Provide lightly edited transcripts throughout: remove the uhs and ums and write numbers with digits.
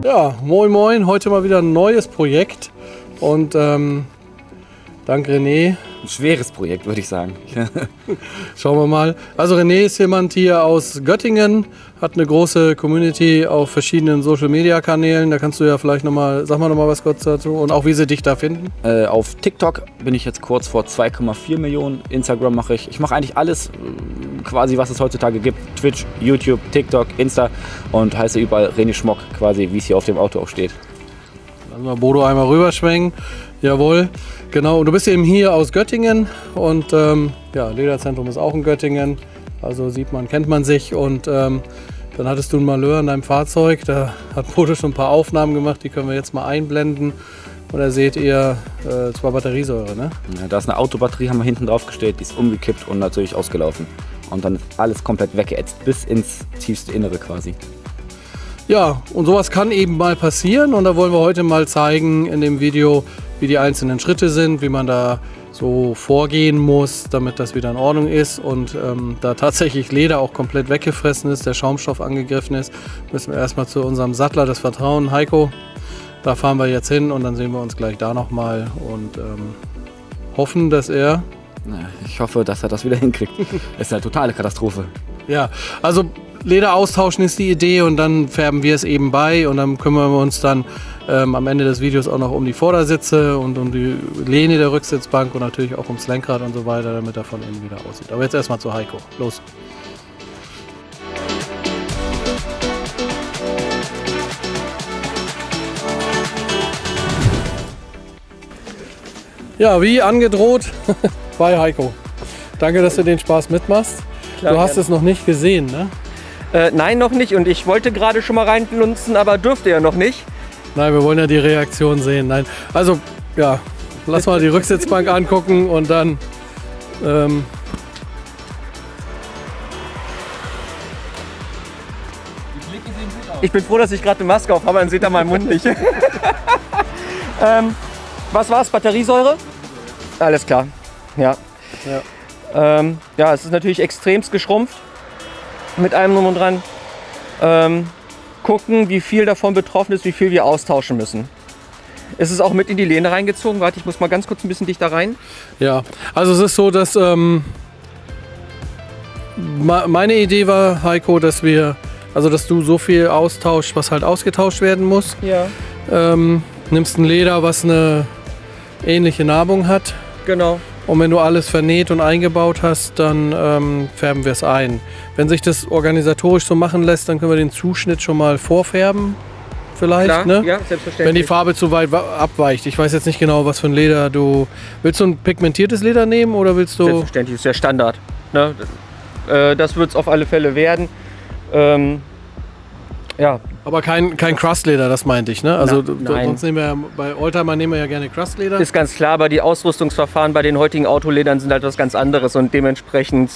Ja, moin moin, heute mal wieder ein neues Projekt und dank René. Ein schweres Projekt, würde ich sagen. Schauen wir mal. Also René ist jemand hier aus Göttingen, hat eine große Community auf verschiedenen Social-Media-Kanälen. Da kannst du ja vielleicht nochmal, sag mal nochmal was kurz dazu und auch wie sie dich da finden. Auf TikTok bin ich jetzt kurz vor 2,4 Millionen. Instagram mache ich. Ich mache eigentlich alles quasi, was es heutzutage gibt. Twitch, YouTube, TikTok, Insta und heiße überall René Schmock, quasi wie es hier auf dem Auto auch steht. Lassen wir Bodo einmal rüberschwenken. Jawohl, genau. Und du bist eben hier aus Göttingen und ja, Lederzentrum ist auch in Göttingen. Also sieht man, kennt man sich und dann hattest du ein Malheur an deinem Fahrzeug. Da hat Bodo schon ein paar Aufnahmen gemacht, die können wir jetzt mal einblenden. Und da seht ihr, es war Batteriesäure, ne? Ja, da ist eine Autobatterie, haben wir hinten drauf gestellt, die ist umgekippt und natürlich ausgelaufen. Und dann ist alles komplett weggeätzt, bis ins tiefste Innere quasi. Ja, und sowas kann eben mal passieren und da wollen wir heute mal zeigen in dem Video, wie die einzelnen Schritte sind, wie man da so vorgehen muss, damit das wieder in Ordnung ist. Und da tatsächlich Leder auch komplett weggefressen ist, der Schaumstoff angegriffen ist, müssen wir erstmal zu unserem Sattler des Vertrauens, Heiko. Da fahren wir jetzt hin und dann sehen wir uns gleich da nochmal und hoffen, dass er... Ich hoffe, dass er das wieder hinkriegt. Das ist eine totale Katastrophe. Ja, also Leder austauschen ist die Idee und dann färben wir es eben bei und dann kümmern wir uns dann am Ende des Videos auch noch um die Vordersitze und um die Lehne der Rücksitzbank und natürlich auch ums Lenkrad und so weiter, damit er von innen wieder aussieht. Aber jetzt erstmal zu Heiko. Los! Ja, wie angedroht bei Heiko. Danke, dass du den Spaß mitmachst. Klar, du hast gerne. es noch nicht gesehen, ne? Nein, noch nicht. Und ich wollte gerade schon mal reinlunzen, aber dürfte ja noch nicht. Nein, wir wollen ja die Reaktion sehen. Nein, also ja, lass mal die Rücksitzbank angucken und dann Ich bin froh, dass ich gerade eine Maske auf habe, dann seht ihr meinen Mund nicht. Was war's? Batteriesäure? Alles klar. Ja. Ja, es ist natürlich extremst geschrumpft. Mit allem drum und dran. Gucken, wie viel davon betroffen ist, wie viel wir austauschen müssen. Es ist auch mit in die Lehne reingezogen. Warte, ich muss mal ganz kurz ein bisschen dichter rein. Ja, also es ist so, dass meine Idee war, Heiko, dass du so viel austauschst, was halt ausgetauscht werden muss. Ja. Nimmst ein Leder, was eine ähnliche Narbung hat. Genau. Und wenn du alles vernäht und eingebaut hast, dann färben wir es ein. Wenn sich das organisatorisch so machen lässt, dann können wir den Zuschnitt schon mal vorfärben. Vielleicht, Klar, ne? ja, selbstverständlich. Wenn die Farbe zu weit abweicht. Ich weiß jetzt nicht genau, was für ein Leder du... Willst du ein pigmentiertes Leder nehmen oder willst du... Selbstverständlich, ist ja Standard. Ne? Das wird es auf alle Fälle werden. Ja. Aber kein Crustleder, das meinte ich, ne? Also Nein. sonst nehmen wir bei Oldtimer nehmen wir ja gerne Crustleder. Ist ganz klar, aber die Ausrüstungsverfahren bei den heutigen Autoledern sind halt was ganz anderes und dementsprechend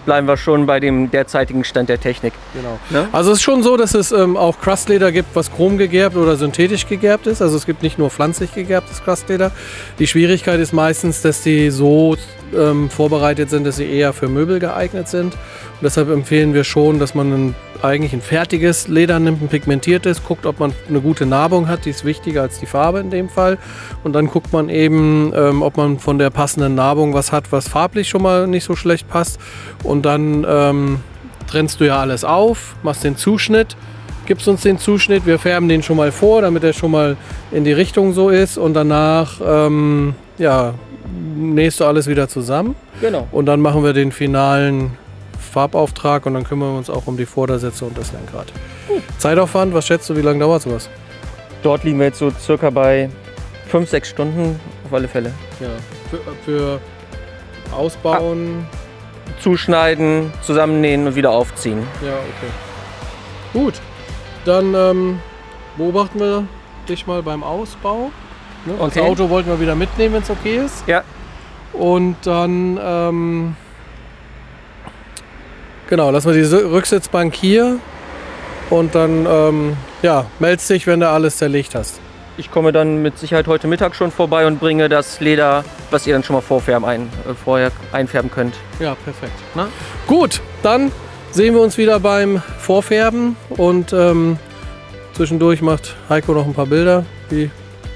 bleiben wir schon bei dem derzeitigen Stand der Technik. Genau. Ne? Also es ist schon so, dass es auch Crustleder gibt, was chrom gegerbt oder synthetisch gegerbt ist. Also es gibt nicht nur pflanzlich gegerbtes Crustleder. Die Schwierigkeit ist meistens, dass die so vorbereitet sind, dass sie eher für Möbel geeignet sind. Und deshalb empfehlen wir schon, dass man eigentlich ein fertiges Leder nimmt, ein pigmentiertes, guckt, ob man eine gute Narbung hat, die ist wichtiger als die Farbe in dem Fall. Und dann guckt man eben, ob man von der passenden Narbung was hat, was farblich schon mal nicht so schlecht passt. Und dann trennst du ja alles auf, machst den Zuschnitt, gibst uns den Zuschnitt, wir färben den schon mal vor, damit er schon mal in die Richtung so ist. Und danach ja, nähst du alles wieder zusammen. Genau. Und dann machen wir den finalen Farbauftrag und dann kümmern wir uns auch um die Vordersitze und das Lenkrad. Zeitaufwand, was schätzt du, wie lange dauert sowas? Dort liegen wir jetzt so circa bei 5-6 Stunden auf alle Fälle. Ja, für Ausbauen. Zuschneiden, zusammennähen und wieder aufziehen. Ja, okay. Gut, dann beobachten wir dich mal beim Ausbau. Ne? Okay. Das Auto wollten wir wieder mitnehmen, wenn es okay ist. Ja. Und dann genau, lassen wir die Rücksitzbank hier und dann ja, meldest dich, wenn du alles zerlegt hast. Ich komme dann mit Sicherheit heute Mittag schon vorbei und bringe das Leder, was ihr dann schon mal vorher einfärben könnt. Ja, perfekt. Na? Gut, dann sehen wir uns wieder beim Vorfärben und Zwischendurch macht Heiko noch ein paar Bilder, wie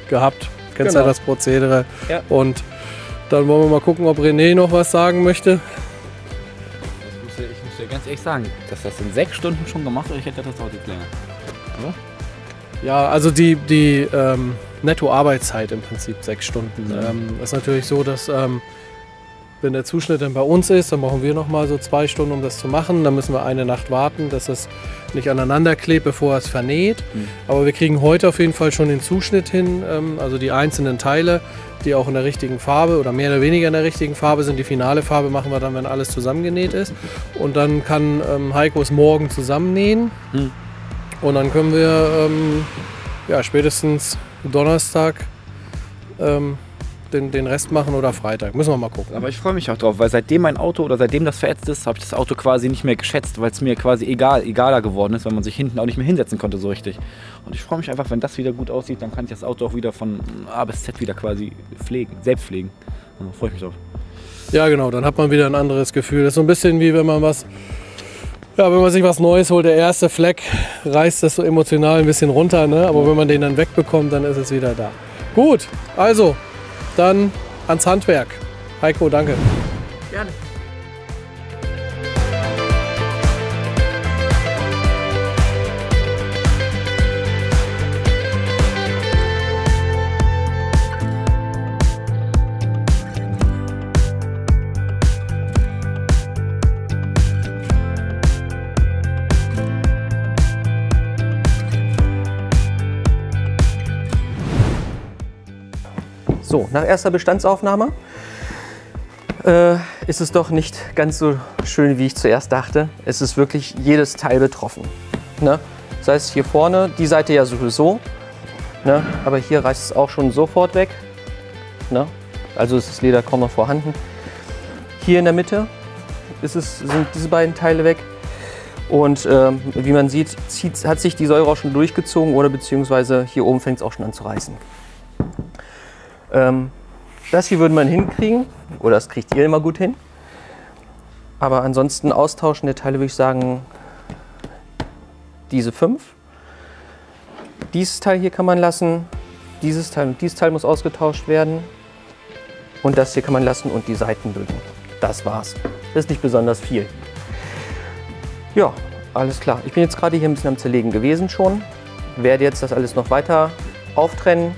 gehabt. Kennst ja Genau. das Prozedere. Ja. Und dann wollen wir mal gucken, ob René noch was sagen möchte. Ich muss dir ganz ehrlich sagen, dass das in 6 Stunden schon gemacht wird, ich hätte das dauert jetzt länger. Oder? Ja, also die Netto-Arbeitszeit im Prinzip 6 Stunden. Ist natürlich so, dass wenn der Zuschnitt dann bei uns ist, dann brauchen wir noch mal so 2 Stunden, um das zu machen. Dann müssen wir eine Nacht warten, dass es nicht aneinander klebt, bevor es vernäht. Aber wir kriegen heute auf jeden Fall schon den Zuschnitt hin, also die einzelnen Teile, die auch in der richtigen Farbe oder mehr oder weniger in der richtigen Farbe sind. Die finale Farbe machen wir dann, wenn alles zusammengenäht ist. Und dann kann Heiko es morgen zusammennähen. Und dann können wir ja, spätestens Donnerstag den Rest machen oder Freitag. Müssen wir mal gucken. Aber ich freue mich auch drauf, weil seitdem mein Auto oder seitdem das verätzt ist, habe ich das Auto quasi nicht mehr geschätzt, weil es mir quasi egaler geworden ist, weil man sich hinten auch nicht mehr hinsetzen konnte so richtig. Und ich freue mich einfach, wenn das wieder gut aussieht, dann kann ich das Auto auch wieder von A bis Z wieder quasi pflegen, selbst pflegen. Da freue ich mich drauf. Ja, genau, dann hat man wieder ein anderes Gefühl. Das ist so ein bisschen wie wenn man wenn man sich was Neues holt, der erste Fleck reißt das so emotional ein bisschen runter, ne? Aber wenn man den dann wegbekommt, dann ist es wieder da. Gut, also dann ans Handwerk. Heiko, danke. Gerne. So, nach erster Bestandsaufnahme ist es doch nicht ganz so schön, wie ich zuerst dachte. Es ist wirklich jedes Teil betroffen. Ne? Das heißt, hier vorne, die Seite ja sowieso, ne? Aber hier reißt es auch schon sofort weg. Ne? Also ist das Leder kaum noch vorhanden. Hier in der Mitte sind diese beiden Teile weg. Und wie man sieht, hat sich die Säure auch schon durchgezogen oder beziehungsweise hier oben fängt es auch schon an zu reißen. Das hier würde man hinkriegen, oder das kriegt ihr immer gut hin. Aber ansonsten austauschen der Teile würde ich sagen, diese 5. Dieses Teil hier kann man lassen, dieses Teil und dieses Teil muss ausgetauscht werden. Und das hier kann man lassen und die Seitenbögen. Das war's. Das ist nicht besonders viel. Ja, alles klar. Ich bin jetzt gerade hier ein bisschen am Zerlegen gewesen schon. Werde jetzt das alles noch weiter auftrennen,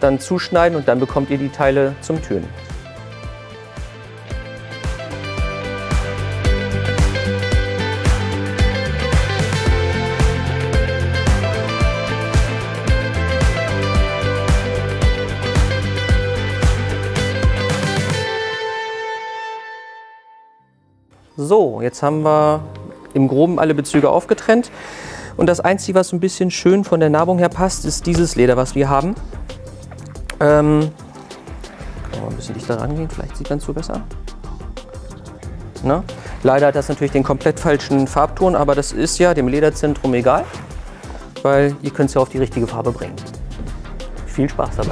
dann zuschneiden und dann bekommt ihr die Teile zum Tönen. So, jetzt haben wir im Groben alle Bezüge aufgetrennt. Und das Einzige, was so ein bisschen schön von der Narbung her passt, ist dieses Leder, was wir haben. Kann man ein bisschen dichter rangehen, vielleicht sieht man es so besser. Na? Leider hat das natürlich den komplett falschen Farbton, aber das ist ja dem Lederzentrum egal, weil ihr könnt es ja auf die richtige Farbe bringen. Viel Spaß dabei.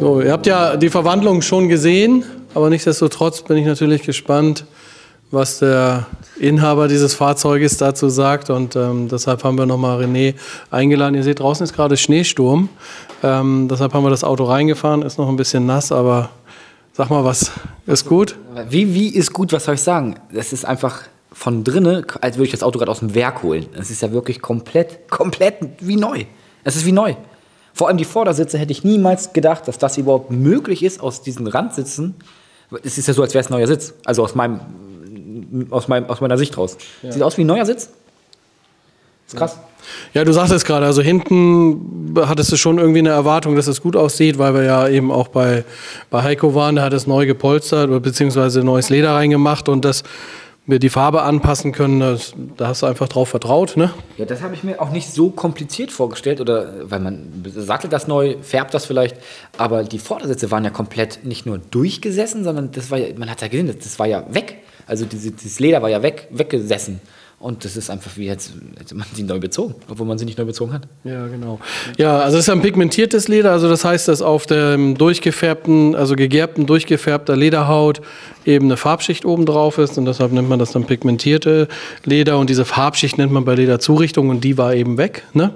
So, ihr habt ja die Verwandlung schon gesehen, aber nichtsdestotrotz bin ich natürlich gespannt, was der Inhaber dieses Fahrzeuges dazu sagt. Und deshalb haben wir nochmal René eingeladen. Ihr seht, draußen ist gerade Schneesturm. Deshalb haben wir das Auto reingefahren. Ist noch ein bisschen nass, aber sag mal, was ist gut? Wie ist gut, was soll ich sagen? Das ist einfach von drinnen, als würde ich das Auto gerade aus dem Werk holen. Es ist ja wirklich komplett wie neu. Es ist wie neu. Vor allem die Vordersitze hätte ich niemals gedacht, dass das überhaupt möglich ist aus diesen Randsitzen. Es ist ja so, als wäre es ein neuer Sitz. Also aus meiner Sicht raus. Ja. Sieht aus wie ein neuer Sitz. Ist krass. Ja, du sagtest gerade, also hinten hattest du schon irgendwie eine Erwartung, dass es gut aussieht, weil wir ja eben auch bei Heiko waren, der hat es neu gepolstert oder beziehungsweise neues Leder reingemacht und dass wir die Farbe anpassen können, da hast du einfach drauf vertraut, ne? Ja, das habe ich mir auch nicht so kompliziert vorgestellt, oder weil man sattelt das neu, färbt das vielleicht, aber die Vordersitze waren ja komplett nicht nur durchgesessen, sondern das war ja, man hat ja gesehen, das war ja weg. Also dieses Leder war ja weggesessen. Und das ist einfach wie hätte man sie neu bezogen, obwohl man sie nicht neu bezogen hat. Ja, genau. Ja, also es ist ja ein pigmentiertes Leder, also das heißt, dass auf dem durchgefärbten, also gegerbten, durchgefärbter Lederhaut eben eine Farbschicht oben drauf ist und deshalb nennt man das dann pigmentierte Leder und diese Farbschicht nennt man bei Lederzurichtung und die war eben weg, ne?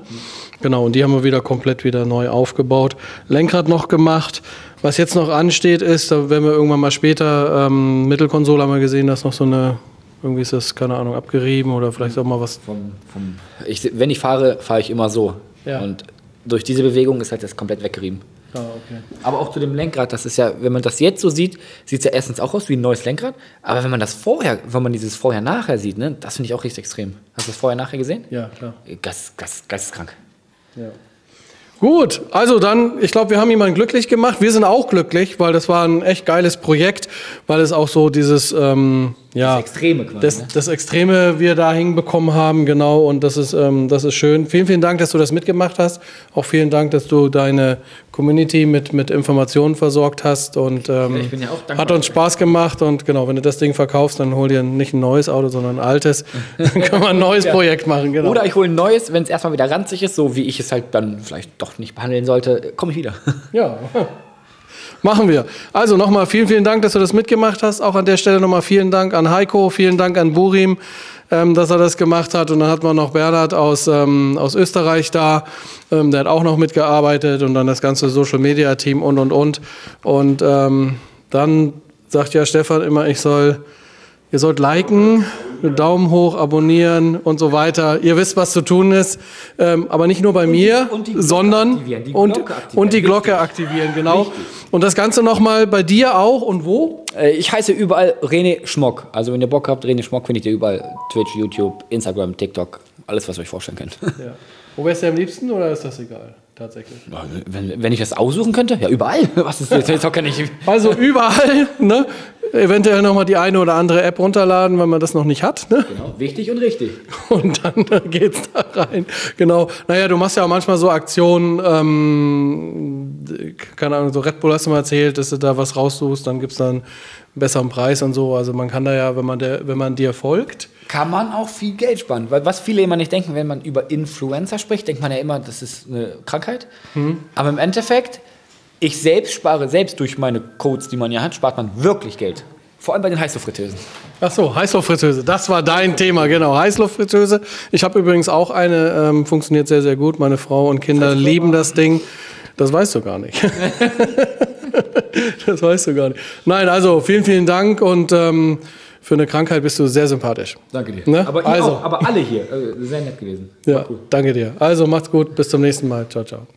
Genau, und die haben wir komplett neu aufgebaut. Lenkrad noch gemacht. Was jetzt noch ansteht ist, da werden wir irgendwann mal später, Mittelkonsole haben wir gesehen, dass noch so eine, irgendwie ist das, keine Ahnung, abgerieben oder vielleicht auch mal was. Wenn ich fahre, fahre ich immer so. Ja. Und durch diese Bewegung ist halt das komplett weggerieben. Ah, okay. Aber auch zu dem Lenkrad, das ist ja, wenn man das jetzt so sieht, sieht es ja erstens auch aus wie ein neues Lenkrad. Aber wenn man dieses Vorher-Nachher sieht, ne, das finde ich auch richtig extrem. Hast du das Vorher-Nachher gesehen? Ja, klar. Geisteskrank. Ja. Gut, also dann, ich glaube, wir haben jemanden glücklich gemacht. Wir sind auch glücklich, weil das war ein echt geiles Projekt, weil es auch so dieses, das Extreme quasi. Das Extreme wir da hinbekommen haben, genau, und das ist schön. Vielen, vielen Dank, dass du das mitgemacht hast. Auch vielen Dank, dass du deine Community mit Informationen versorgt hast und ich bin ja auch dankbar. Hat uns Spaß gemacht und genau, wenn du das Ding verkaufst, dann hol dir nicht ein neues Auto, sondern ein altes. Dann können wir ein neues Projekt machen, genau. Oder ich hole ein neues, wenn es erstmal wieder ranzig ist, so wie ich es halt dann vielleicht doch nicht behandeln sollte, komme ich wieder. Ja. Machen wir. Also nochmal vielen, vielen Dank, dass du das mitgemacht hast. Auch an der Stelle nochmal vielen Dank an Heiko, vielen Dank an Burim, dass er das gemacht hat. Und dann hat man noch Bernhard aus Österreich da, der hat auch noch mitgearbeitet und dann das ganze Social-Media-Team und. Und dann sagt ja Stefan immer, ihr sollt liken, Daumen hoch, abonnieren und so weiter. Ihr wisst, was zu tun ist. Aber nicht nur bei mir, sondern die Glocke aktivieren, genau. Richtig. Und das Ganze nochmal bei dir auch und wo? Ich heiße überall René Schmock. Also wenn ihr Bock habt, René Schmock findet ihr überall. Twitch, YouTube, Instagram, TikTok, alles, was ihr euch vorstellen könnt. Ja. Wo wärst du am liebsten oder ist das egal? Tatsächlich. Wenn ich das aussuchen könnte? Ja, überall. Was ist jetzt auch gar nicht. Also überall, ne? Eventuell nochmal die eine oder andere App runterladen, wenn man das noch nicht hat. Ne? Genau, wichtig und richtig. Und dann geht's da rein. Genau. Naja, du machst ja auch manchmal so Aktionen, keine Ahnung, so Red Bull hast du mal erzählt, dass du da was raussuchst, dann gibt's dann einen besseren Preis und so. Also man kann da ja, wenn man dir folgt, kann man auch viel Geld sparen. Weil was viele immer nicht denken, wenn man über Influencer spricht, denkt man ja immer, das ist eine Krankheit. Aber im Endeffekt, ich spare selbst durch meine Codes, die man ja hat, spart man wirklich Geld. Vor allem bei den Heißluftfritteusen. Ach so, Heißluftfritteuse, das war dein Thema, genau. Heißluftfritteuse. Ich habe übrigens auch eine, funktioniert sehr, sehr gut. Meine Frau und Kinder lieben das Ding. Das weißt du gar nicht. Das weißt du gar nicht. Nein, also vielen, vielen Dank und für eine Krankheit bist du sehr sympathisch. Danke dir. Ne? Aber, auch, aber alle hier, sehr nett gewesen. Ja, cool. Danke dir. Also macht's gut, bis zum nächsten Mal. Ciao, ciao.